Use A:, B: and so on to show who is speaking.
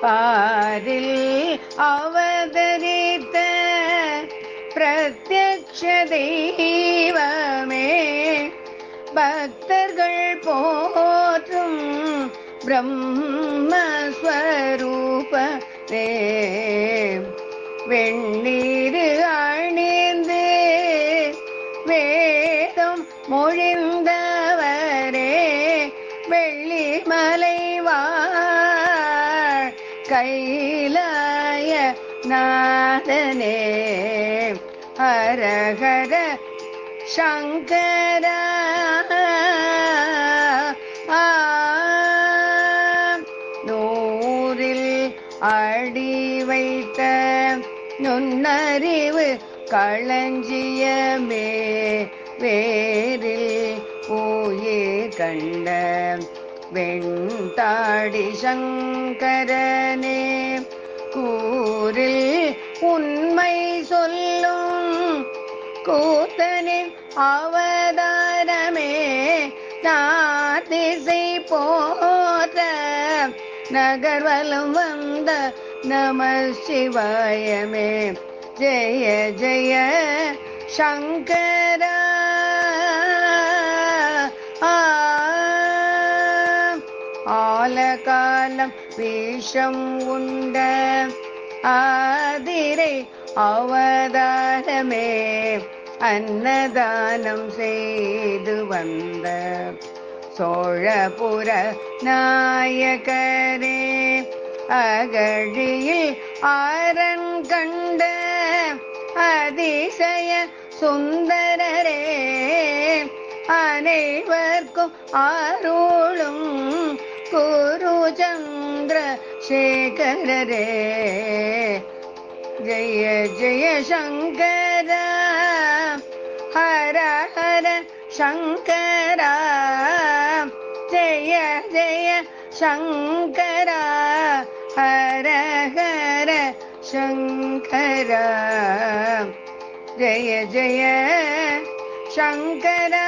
A: பாரில் அவதரித்த பிரத்யக்ஷ தெய்வமே, பக்தர்கள் போற்றும் பிரம்மஸ்வரூபமே, வெண்ணீரு அணிந்து வேதம் மொழிந்தவரே, வெள்ளிமலை வாழ் கைலாய நாதனே, ஹரஹர சங்கரா. நூறில் அடி வைத்த நுண்ணறிவு களஞ்சியமே, வேரில் உயிர் கண்ட வெண்தாடி சங்கரனே, கூறில் உண்மை சொல்லும் கூத்தனின் அவதாரமே, நாதிசை போற்ற நகர்வலம் வந்த நம சிவாயமே, ஜெய ஜெய சங்கரா. ஆலகாலம் விஷம் உண்ட ஆதிரை அவதாரமே, அன்னதானம் செய்து வந்த சோழபுர நாயகரே, அகழியில் ஆரன் கண்ட அதிசய சுந்தரரே, அனைவர்க்கும் அருளும் குரு சந்திர சேகரரே, ஜெய ஜெய சங்கரா, ஹர ஹர சங்கரா, ஜெய ஜெய சங்கரா, ஹர ஹர சங்கரா, ஜெய ஜெய சங்கரா.